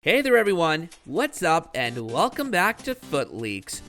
Hey there everyone, what's up and welcome back to Foot Leaks.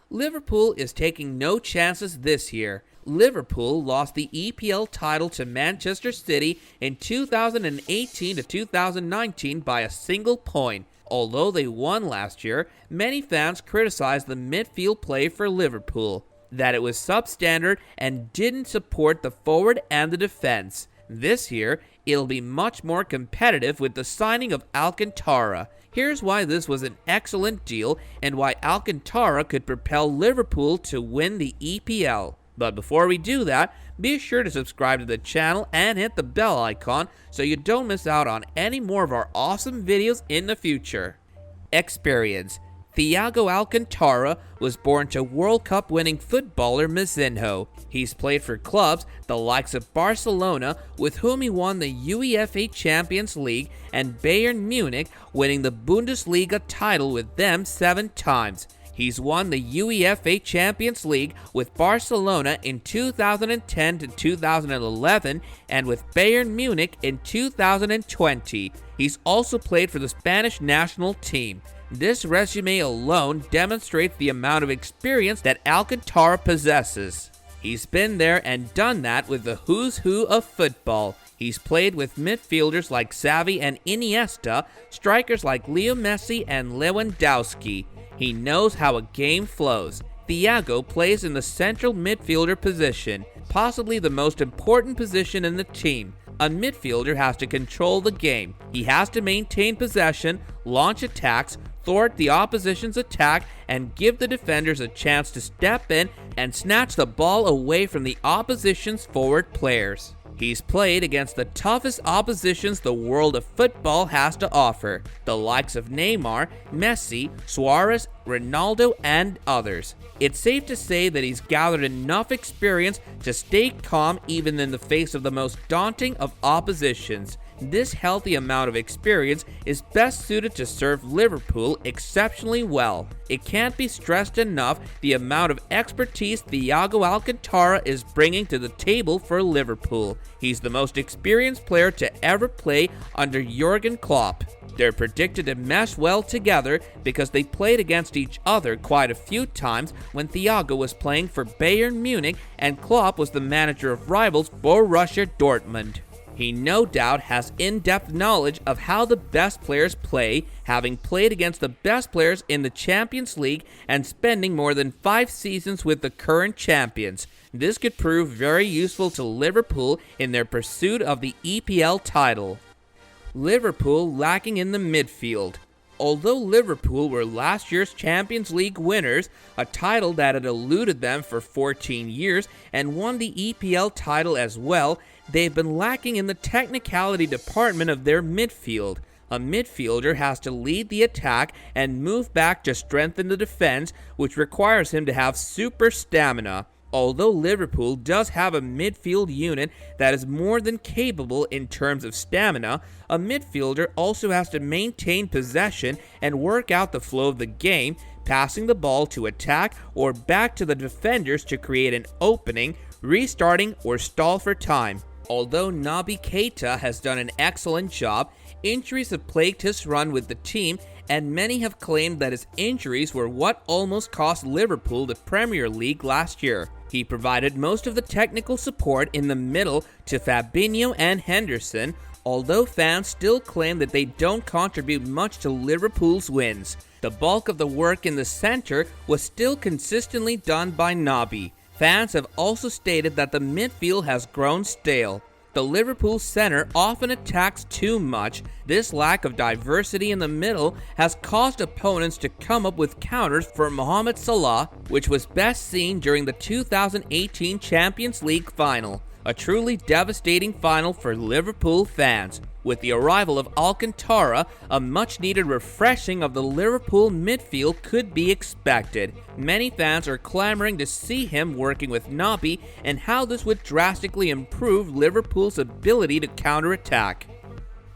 Liverpool is taking no chances this year. Liverpool lost the EPL title to Manchester City in 2018 to 2019 by a single point. Although they won last year, many fans criticized the midfield play for Liverpool, that it was substandard and didn't support the forward and the defense. This year, it'll be much more competitive with the signing of Alcantara. Here's why this was an excellent deal and why Alcantara could propel Liverpool to win the EPL. But before we do that, be sure to subscribe to the channel and hit the bell icon so you don't miss out on any more of our awesome videos in the future. Experience. Thiago Alcantara was born to World Cup winning footballer Mizinho. He's played for clubs the likes of Barcelona, with whom he won the UEFA Champions League, and Bayern Munich, winning the Bundesliga title with them 7 times. He's won the UEFA Champions League with Barcelona in 2010 to 2011 and with Bayern Munich in 2020. He's also played for the Spanish national team. This resume alone demonstrates the amount of experience that Alcantara possesses. He's been there and done that with the who's who of football. He's played with midfielders like Xavi and Iniesta, strikers like Leo Messi and Lewandowski. He knows how a game flows. Thiago plays in the central midfielder position, possibly the most important position in the team. A midfielder has to control the game. He has to maintain possession, launch attacks, thwart the opposition's attack, and give the defenders a chance to step in and snatch the ball away from the opposition's forward players. He's played against the toughest oppositions the world of football has to offer, the likes of Neymar, Messi, Suarez, Ronaldo, and others. It's safe to say that he's gathered enough experience to stay calm even in the face of the most daunting of oppositions. This healthy amount of experience is best suited to serve Liverpool exceptionally well. It can't be stressed enough the amount of expertise Thiago Alcantara is bringing to the table for Liverpool. He's the most experienced player to ever play under Jurgen Klopp. They're predicted to mesh well together because they played against each other quite a few times when Thiago was playing for Bayern Munich and Klopp was the manager of rivals Borussia Dortmund. He no doubt has in-depth knowledge of how the best players play, having played against the best players in the Champions League and spending more than 5 seasons with the current champions. This could prove very useful to Liverpool in their pursuit of the EPL title. Liverpool lacking in the midfield. Although Liverpool were last year's Champions League winners, a title that had eluded them for 14 years, and won the EPL title as well, they've been lacking in the technicality department of their midfield. A midfielder has to lead the attack and move back to strengthen the defense, which requires him to have super stamina. Although Liverpool does have a midfield unit that is more than capable in terms of stamina, a midfielder also has to maintain possession and work out the flow of the game, passing the ball to attack or back to the defenders to create an opening, restarting or stall for time. Although Naby Keita has done an excellent job, injuries have plagued his run with the team, and many have claimed that his injuries were what almost cost Liverpool the Premier League last year. He provided most of the technical support in the middle to Fabinho and Henderson, although fans still claim that they don't contribute much to Liverpool's wins. The bulk of the work in the center was still consistently done by Naby. Fans have also stated that the midfield has grown stale. The Liverpool center often attacks too much. This lack of diversity in the middle has caused opponents to come up with counters for Mohamed Salah, which was best seen during the 2018 Champions League final. A truly devastating final for Liverpool fans. With the arrival of Alcantara, a much-needed refreshing of the Liverpool midfield could be expected. Many fans are clamoring to see him working with Naby and how this would drastically improve Liverpool's ability to counterattack.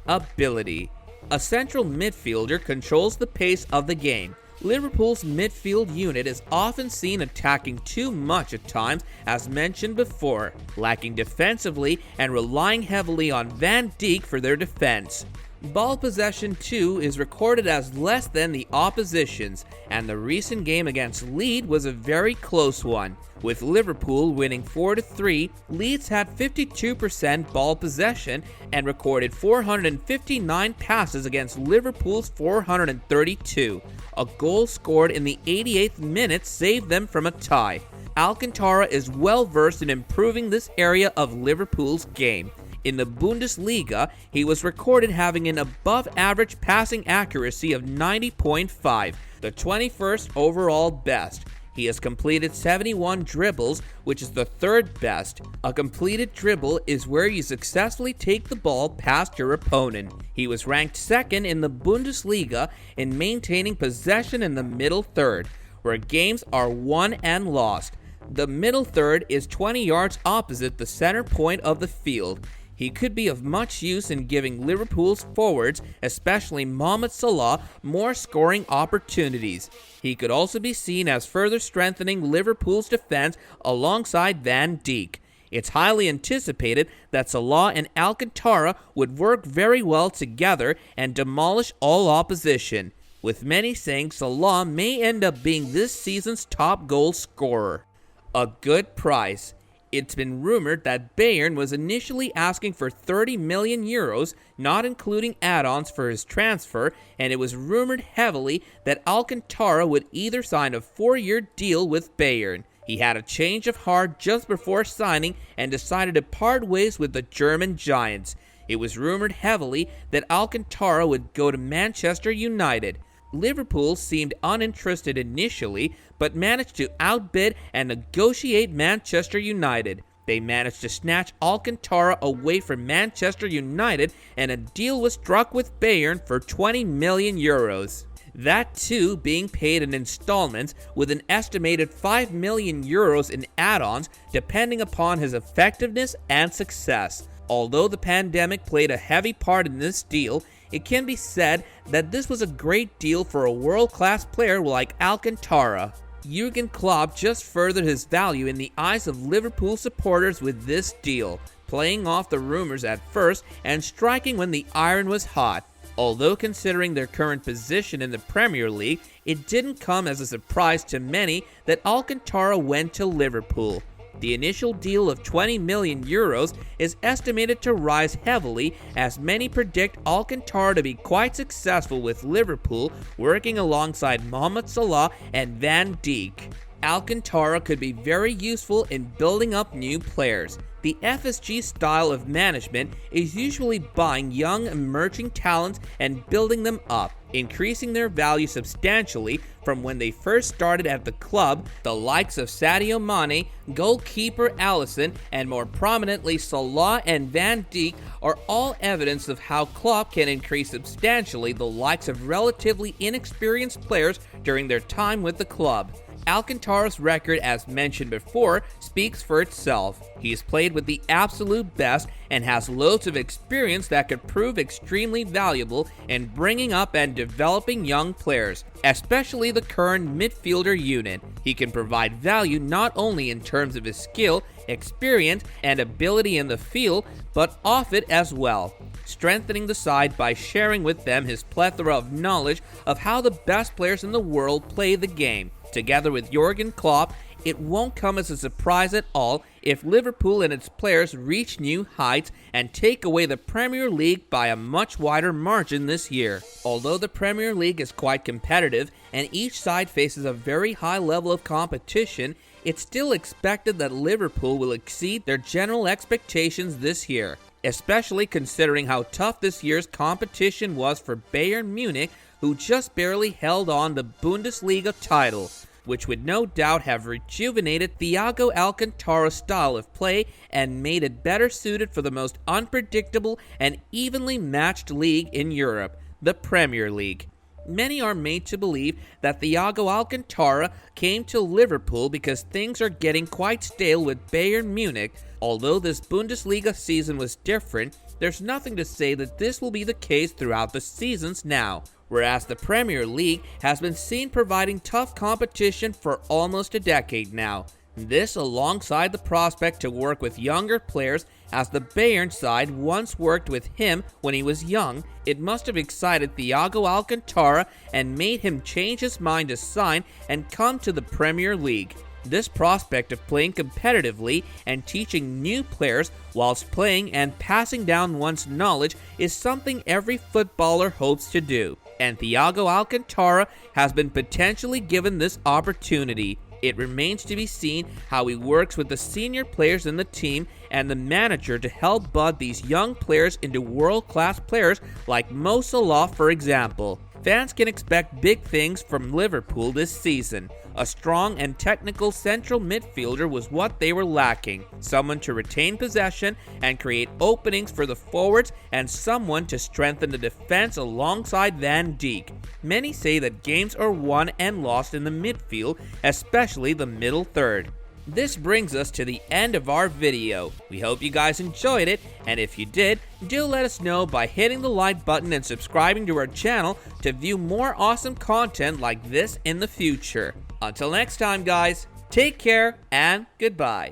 Ability. A central midfielder controls the pace of the game. Liverpool's midfield unit is often seen attacking too much at times, as mentioned before, lacking defensively and relying heavily on Van Dijk for their defense. Ball possession too is recorded as less than the opposition's, and the recent game against Leeds was a very close one. With Liverpool winning 4-3, Leeds had 52% ball possession and recorded 459 passes against Liverpool's 432. A goal scored in the 88th minute saved them from a tie. Alcantara is well versed in improving this area of Liverpool's game. In the Bundesliga, he was recorded having an above-average passing accuracy of 90.5, the 21st overall best. He has completed 71 dribbles, which is the third best. A completed dribble is where you successfully take the ball past your opponent. He was ranked second in the Bundesliga in maintaining possession in the middle third, where games are won and lost. The middle third is 20 yards opposite the center point of the field. He could be of much use in giving Liverpool's forwards, especially Mohamed Salah, more scoring opportunities. He could also be seen as further strengthening Liverpool's defense alongside Van Dijk. It's highly anticipated that Salah and Alcantara would work very well together and demolish all opposition, with many saying Salah may end up being this season's top goal scorer. A good price. It's been rumored that Bayern was initially asking for 30 million euros, not including add-ons for his transfer, and it was rumored heavily that Alcantara would either sign a 4-year deal with Bayern. He had a change of heart just before signing and decided to part ways with the German giants. It was rumored heavily that Alcantara would go to Manchester United. Liverpool seemed uninterested initially, but managed to outbid and negotiate Manchester United. They managed to snatch Alcantara away from Manchester United, and a deal was struck with Bayern for 20 million euros. That too being paid in installments, with an estimated 5 million euros in add-ons depending upon his effectiveness and success. Although the pandemic played a heavy part in this deal, it can be said that this was a great deal for a world-class player like Alcantara. Jurgen Klopp just furthered his value in the eyes of Liverpool supporters with this deal, playing off the rumors at first and striking when the iron was hot. Although considering their current position in the Premier League, it didn't come as a surprise to many that Alcantara went to Liverpool. The initial deal of 20 million euros is estimated to rise heavily, as many predict Alcantara to be quite successful with Liverpool, working alongside Mohamed Salah and Van Dijk. Alcantara could be very useful in building up new players. The FSG style of management is usually buying young emerging talents and building them up, increasing their value substantially from when they first started at the club. The likes of Sadio Mane, goalkeeper Alisson, and more prominently Salah and Van Dijk are all evidence of how Klopp can increase substantially the likes of relatively inexperienced players during their time with the club. Alcantara's record, as mentioned before, speaks for itself. He's played with the absolute best and has loads of experience that could prove extremely valuable in bringing up and developing young players, especially the current midfielder unit. He can provide value not only in terms of his skill, experience, and ability in the field, but off it as well, strengthening the side by sharing with them his plethora of knowledge of how the best players in the world play the game. Together with Jurgen Klopp, it won't come as a surprise at all if Liverpool and its players reach new heights and take away the Premier League by a much wider margin this year. Although the Premier League is quite competitive and each side faces a very high level of competition, it's still expected that Liverpool will exceed their general expectations this year, especially considering how tough this year's competition was for Bayern Munich, who just barely held on the Bundesliga title, which would no doubt have rejuvenated Thiago Alcantara's style of play and made it better suited for the most unpredictable and evenly matched league in Europe, the Premier League. Many are made to believe that Thiago Alcantara came to Liverpool because things are getting quite stale with Bayern Munich. Although this Bundesliga season was different, there's nothing to say that this will be the case throughout the seasons now. whereas the Premier League has been seen providing tough competition for almost a decade now. This alongside the prospect to work with younger players, as the Bayern side once worked with him when he was young. It must have excited Thiago Alcantara and made him change his mind to sign and come to the Premier League. This prospect of playing competitively and teaching new players whilst playing and passing down one's knowledge is something every footballer hopes to do, and Thiago Alcantara has been potentially given this opportunity. It remains to be seen how he works with the senior players in the team and the manager to help bud these young players into world-class players like Mo Salah, for example. Fans can expect big things from Liverpool this season. A strong and technical central midfielder was what they were lacking. Someone to retain possession and create openings for the forwards, and someone to strengthen the defense alongside Van Dijk. Many say that games are won and lost in the midfield, especially the middle third. This brings us to the end of our video. We hope you guys enjoyed it, and if you did, do let us know by hitting the like button and subscribing to our channel to view more awesome content like this in the future. Until next time guys, take care and goodbye.